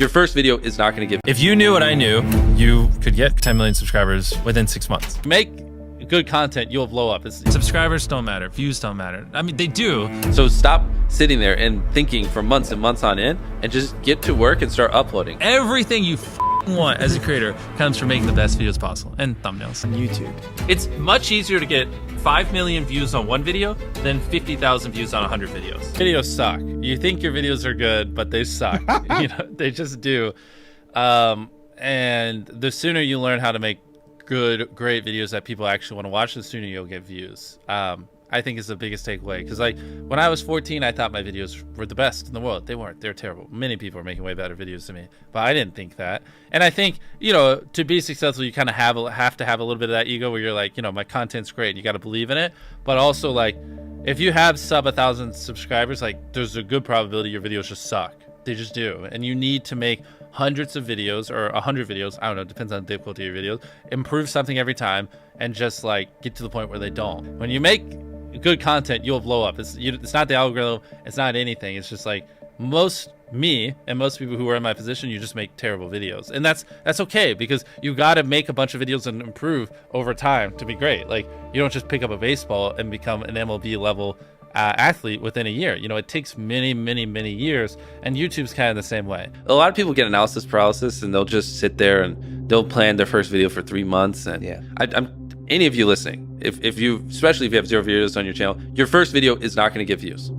Your first video is not going to give. If you knew what I knew, you could get 10 million subscribers within 6 months. Make good content, you'll blow up. Subscribers don't matter, views don't matter. I mean, they do. So stop sitting there and thinking for months and months on end and just get to work and start uploading. Everything you want as a creator comes from making the best videos possible and thumbnails. On YouTube. It's much easier to get 5 million views on one video than 50,000 views on 100 videos. Videos suck. You think your videos are good, but they suck. You know, they just do. And the sooner you learn how to make good, great videos that people actually want to watch, the sooner you'll get views. I think is the biggest takeaway. Because like when I was 14, I thought my videos were the best in the world. They weren't. They're terrible. Many people are making way better videos than me, but I didn't think that. And I think, you know, to be successful, you kind of have to have a little bit of that ego where you're like, you know, my content's great. You got to believe in it. But also like, if you have sub 1,000 subscribers, like there's a good probability your videos just suck. They just do. And you need to make hundreds of videos or 100 videos. I don't know. It depends on the difficulty of your videos. Improve something every time and just like get to the point where they don't. When you make good content, you'll blow up. It's not the algorithm. It's not anything. It's just like me and most people who are in my position, you just make terrible videos. And that's okay, because you got to make a bunch of videos and improve over time to be great. Like you don't just pick up a baseball and become an MLB level athlete within a year. You know, it takes many years, and YouTube's kind of the same way. A lot of people get analysis paralysis and they'll just sit there and they'll plan their first video for 3 months. And yeah, any of you listening, especially if you have 0 videos on your channel, your first video is not going to get views,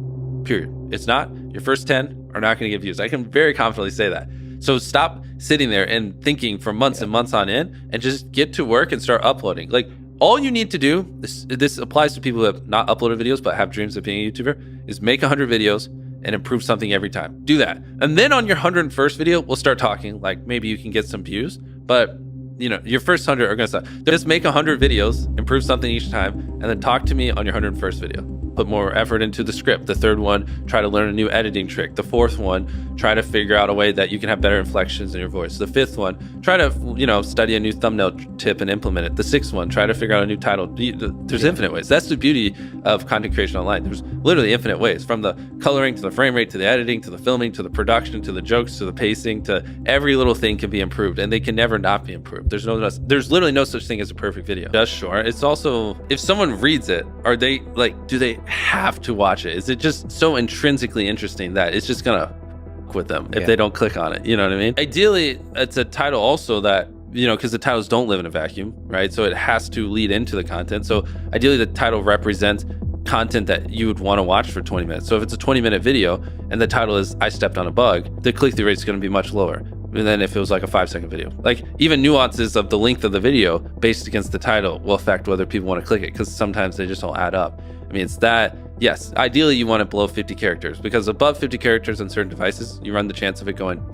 period. It's not. Your first 10 are not going to get views. I can very confidently say that. So stop sitting there and thinking for months and months on end and just get to work and start uploading. Like all you need to do, this applies to people who have not uploaded videos but have dreams of being a YouTuber, is make 100 videos and improve something every time. Do that. And then on your 101st video, we'll start talking, like maybe you can get some views, but you know, your first 100 are gonna suck. Just make 100 videos, improve something each time, and then talk to me on your 101st video. Put more effort into the script. The third one, try to learn a new editing trick. The fourth one, try to figure out a way that you can have better inflections in your voice. The fifth one, try to, you know, study a new thumbnail tip and implement it. The sixth one, try to figure out a new title. There's infinite ways. That's the beauty of content creation online. There's literally infinite ways, from the coloring to the frame rate to the editing to the filming to the production to the jokes to the pacing to every little thing can be improved, and they can never not be improved. There's literally no such thing as a perfect video. Just short. It's also, if someone reads it, are they like, do they have to watch it? Is it just so intrinsically interesting that it's just gonna with them if they don't click on it? You know what I mean? Ideally, it's a title also that, you know, because the titles don't live in a vacuum, right? So it has to lead into the content. So ideally the title represents content that you would want to watch for 20 minutes. So if it's a 20-minute video and the title is I stepped on a bug, the click-through rate is going to be much lower than if it was like a 5-second video. Like even nuances of the length of the video based against the title will affect whether people want to click it, because sometimes they just don't add up. I mean, it's that, yes, ideally you want it below 50 characters, because above 50 characters on certain devices, you run the chance of it going ...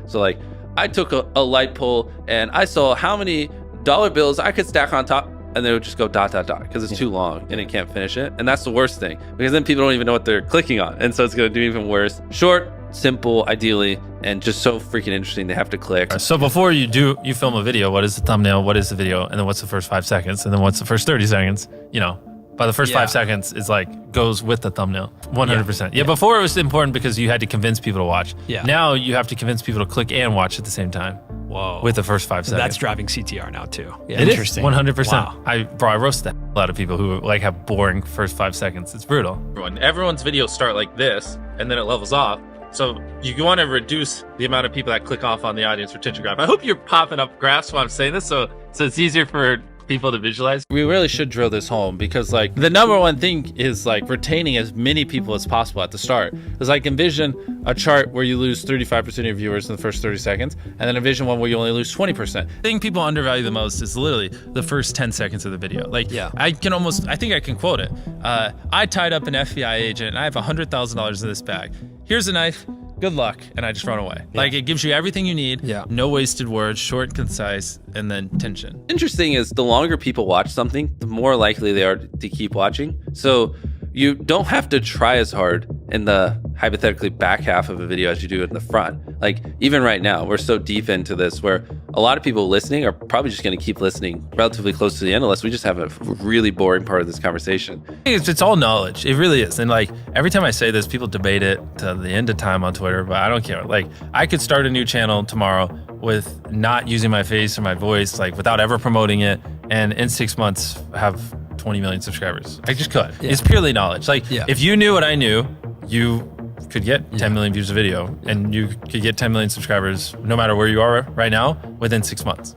So like I took a light pole and I saw how many dollar bills I could stack on top, and they would just go ... because it's too long and it can't finish it. And that's the worst thing, because then people don't even know what they're clicking on. And so it's going to do even worse. Short, simple, ideally, and just so freaking interesting they have to click. So before you film a video, what is the thumbnail, what is the video, and then what's the first 5 seconds, and then what's the first 30 seconds? You know, by the first 5 seconds is like goes with the thumbnail 100%. Yeah, before it was important because you had to convince people to watch. Now you have to convince people to click and watch at the same time. Whoa. With the first 5 seconds. That's driving CTR now too. It is 100%. Wow. I roast a lot of people who like have boring first 5 seconds. It's brutal. Everyone's videos start like this and then it levels off. So you want to reduce the amount of people that click off on the audience retention graph. I hope you're popping up graphs while I'm saying this, so it's easier for people to visualize. We really should drill this home, because like the number one thing is like retaining as many people as possible at the start. Because like envision a chart where you lose 35% of your viewers in the first 30 seconds, and then envision one where you only lose 20%. The thing people undervalue the most is literally the first 10 seconds of the video. Like I think I can quote it. I tied up an FBI agent and I have $100,000 in this bag. Here's a knife. Good luck, and I just run away. Like it gives you everything you need. No wasted words, short and concise, and then tension. Interesting is the longer people watch something, the more likely they are to keep watching. So you don't have to try as hard in the hypothetically back half of a video as you do it in the front. Like even right now, we're so deep into this where a lot of people listening are probably just going to keep listening relatively close to the end unless we just have a really boring part of this conversation. It's all knowledge. It really is. And like every time I say this, people debate it to the end of time on Twitter, but I don't care. Like I could start a new channel tomorrow with not using my face or my voice, like without ever promoting it, and in 6 months have 20 million subscribers. I just could. Yeah. It's purely knowledge. Like if you knew what I knew, you could get 10 million views a video and you could get 10 million subscribers no matter where you are right now within 6 months.